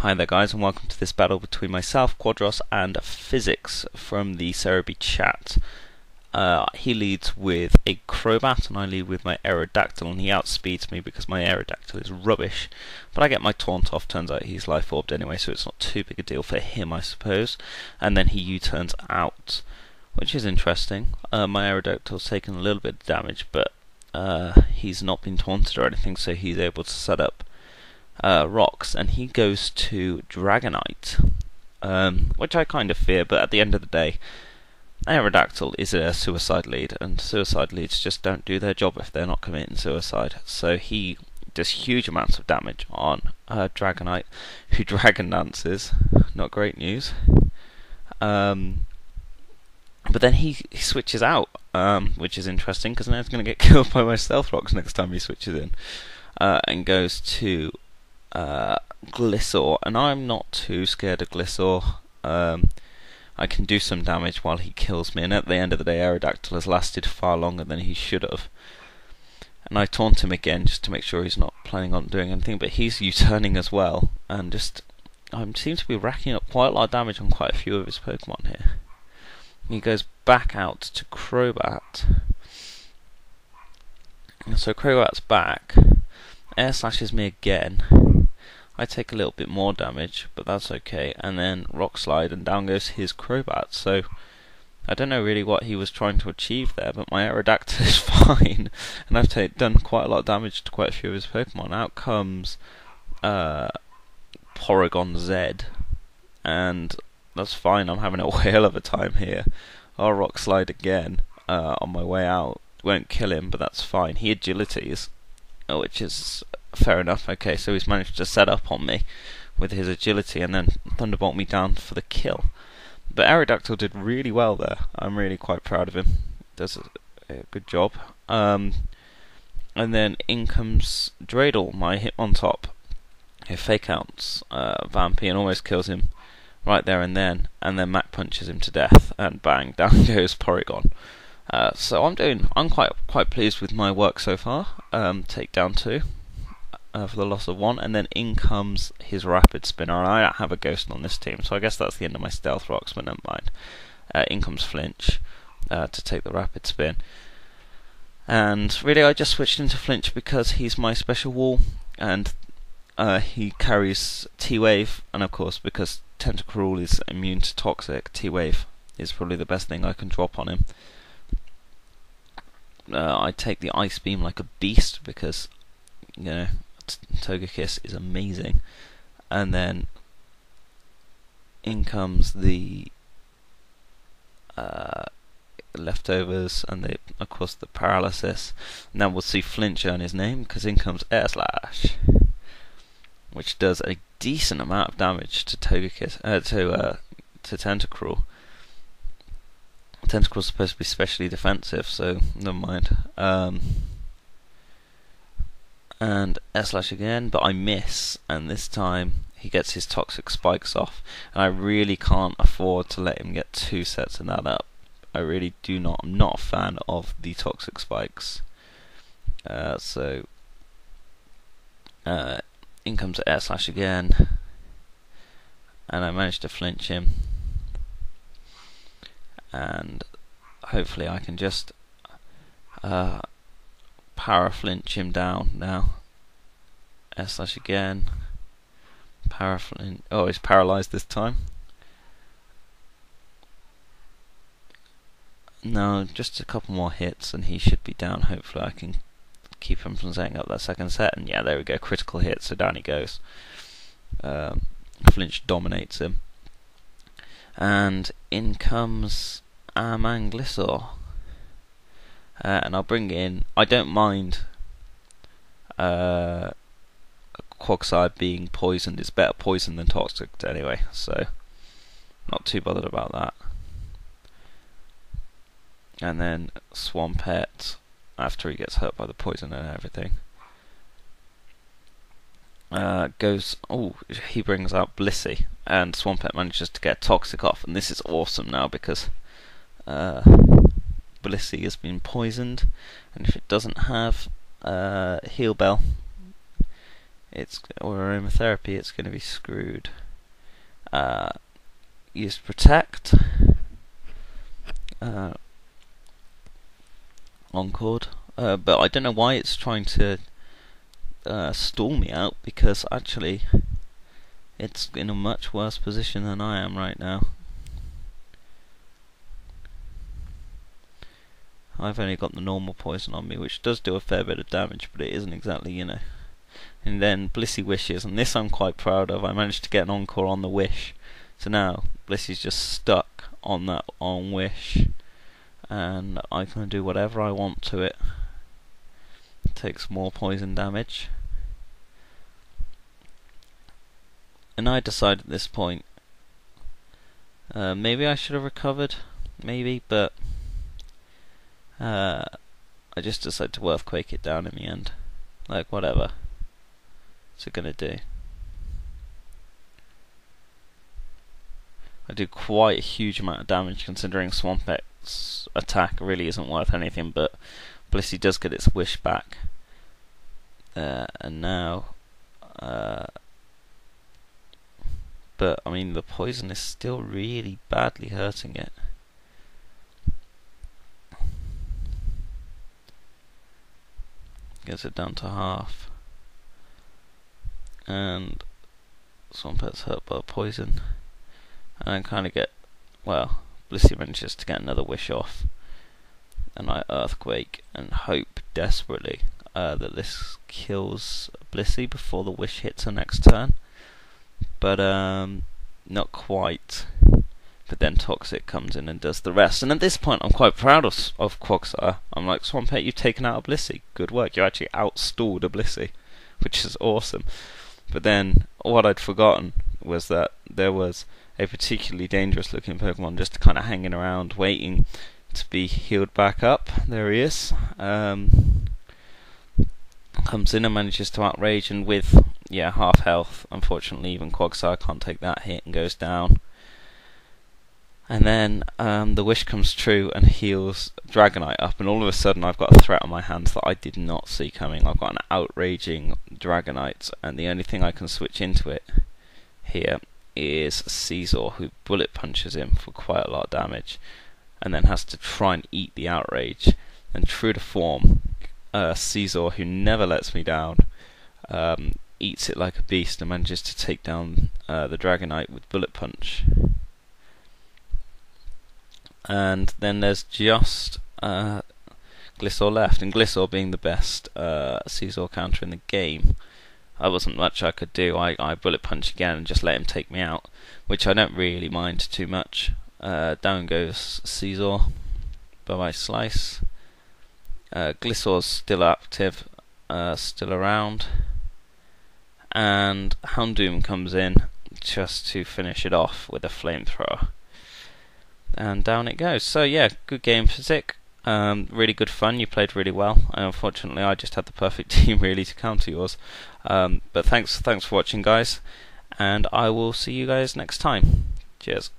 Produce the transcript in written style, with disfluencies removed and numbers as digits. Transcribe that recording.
Hi there guys, and welcome to this battle between myself, Quadros, and Physicx from the Cerebi chat. He leads with a Crobat and I lead with my Aerodactyl, and he outspeeds me because my Aerodactyl is rubbish. But I get my taunt off, turns out he's life orbed anyway, so it's not too big a deal for him, I suppose. And then he U-turns out, which is interesting. My Aerodactyl's taken a little bit of damage, but he's not been taunted or anything, so he's able to set up rocks, and he goes to Dragonite, which I kind of fear, but at the end of the day, Aerodactyl is a suicide lead, and suicide leads just don't do their job if they're not committing suicide. So he does huge amounts of damage on Dragonite, who Dragon Dances. Not great news. But then he switches out, which is interesting, because now he's going to get killed by my Stealth Rocks next time he switches in, and goes to Glissaw, and I'm not too scared of Glissaw. I can do some damage while he kills me, and at the end of the day Aerodactyl has lasted far longer than he should have. And I taunt him again just to make sure he's not planning on doing anything, but he's U-turning as well, and just I seem to be racking up quite a lot of damage on quite a few of his Pokemon here. He goes back out to Crobat. So Crobat's back. Air slashes me again. I take a little bit more damage, but that's okay. And then Rock Slide, and down goes his Crobat. So I don't know really what he was trying to achieve there, but my Aerodactyl is fine, and I've done quite a lot of damage to quite a few of his Pokemon. Out comes Porygon Z, and that's fine. I'm having a whale of a time here. I'll Rock Slide again on my way out. Won't kill him, but that's fine. He agilities, which is fair enough. Okay, so he's managed to set up on me with his agility and then Thunderbolt me down for the kill. But Aerodactyl did really well there. I'm really quite proud of him. Does a good job. And then in comes Dreidel, my Hitmontop, who fake outs Vampy and almost kills him right there and then Mach punches him to death, and bang, down goes Porygon. So I'm quite pleased with my work so far. Take down 2 for the loss of 1, and then in comes his Rapid Spinner, and I don't have a Ghost on this team, so I guess that's the end of my Stealth Rocks, but never mind. In comes Flinch to take the Rapid Spin, and really I just switched into Flinch because he's my special wall, and he carries T-Wave, and of course because Tentacruel is immune to Toxic, T-Wave is probably the best thing I can drop on him. I take the Ice Beam like a beast because, you know, Togekiss is amazing. And then in comes the leftovers, and of course the paralysis. Now we'll see Flinch earn his name because in comes Air Slash, which does a decent amount of damage to Togekiss, to Tentacruel. Tentacruel's supposed to be specially defensive, so never mind. And S-Slash again, but I miss, and this time he gets his Toxic Spikes off, and I really can't afford to let him get 2 sets of that up. I really do not. I'm not a fan of the Toxic Spikes. So in comes S-Slash again, and I managed to flinch him. And hopefully I can just power flinch him down now. S-Slash again. Power flinch. Oh, he's paralyzed this time. No, just a couple more hits and he should be down. Hopefully I can keep him from setting up that second set. And yeah, there we go. Critical hit, so down he goes. Flinch dominates him. And in comes Glissaw. And I'll bring in, I don't mind Quagsire being poisoned. It's better poison than toxic anyway, so not too bothered about that. And then Swampert, after he gets hurt by the poison and everything, he brings out Blissey, and Swampert manages to get Toxic off, and this is awesome now because Blissey has been poisoned, and if it doesn't have Heal Bell, or aromatherapy, it's going to be screwed. Use protect. Encored. But I don't know why it's trying to stall me out, because actually it's in a much worse position than I am right now. I've only got the normal poison on me, which does do a fair bit of damage, but it isn't exactly, you know. And then Blissey wishes, and this I'm quite proud of. I managed to get an encore on the wish, so now Blissey's just stuck on that on wish, and I can do whatever I want to it. Takes more poison damage, and I decided at this point, maybe I should have recovered, maybe, but I just decided to earthquake it down in the end. Like, whatever. What's it gonna do? I do quite a huge amount of damage, considering Swampet's attack really isn't worth anything, but Blissey does get its wish back. And now, but I mean, the poison is still really badly hurting it. Gets it down to half, and Swampet's hurt by poison, and I kind of get, well, Blissey manages to get another wish off, and I earthquake and hope desperately that this kills Blissey before the wish hits her next turn, but not quite. But then Toxic comes in and does the rest, and at this point I'm quite proud of Quagsire. I'm like, Swampet, you've taken out a Blissey, good work, you actually outstalled a Blissey, which is awesome. But then what I'd forgotten was that there was a particularly dangerous looking Pokemon just kind of hanging around waiting to be healed back up. There he is. Comes in and manages to outrage, and with half health, unfortunately even Quagsire can't take that hit and goes down. And then the wish comes true and heals Dragonite up, and all of a sudden I've got a threat on my hands that I did not see coming. I've got an outraging Dragonite, and the only thing I can switch into it here is Scizor, who bullet punches him for quite a lot of damage, and then has to try and eat the outrage. And true to form, Scizor, who never lets me down, eats it like a beast and manages to take down the Dragonite with bullet punch. And then there's just Gliscor left, and Gliscor being the best Scizor counter in the game, there wasn't much I could do. I bullet punch again and just let him take me out, which I don't really mind too much. Down goes Scizor. Bye-bye Slice. Gliscor's still active, still around, and Houndoom comes in just to finish it off with a flamethrower. And down it goes. So yeah, good game, Physicx. Really good fun. You played really well. Unfortunately, I just had the perfect team really to counter yours. But thanks for watching, guys, and I will see you guys next time. Cheers.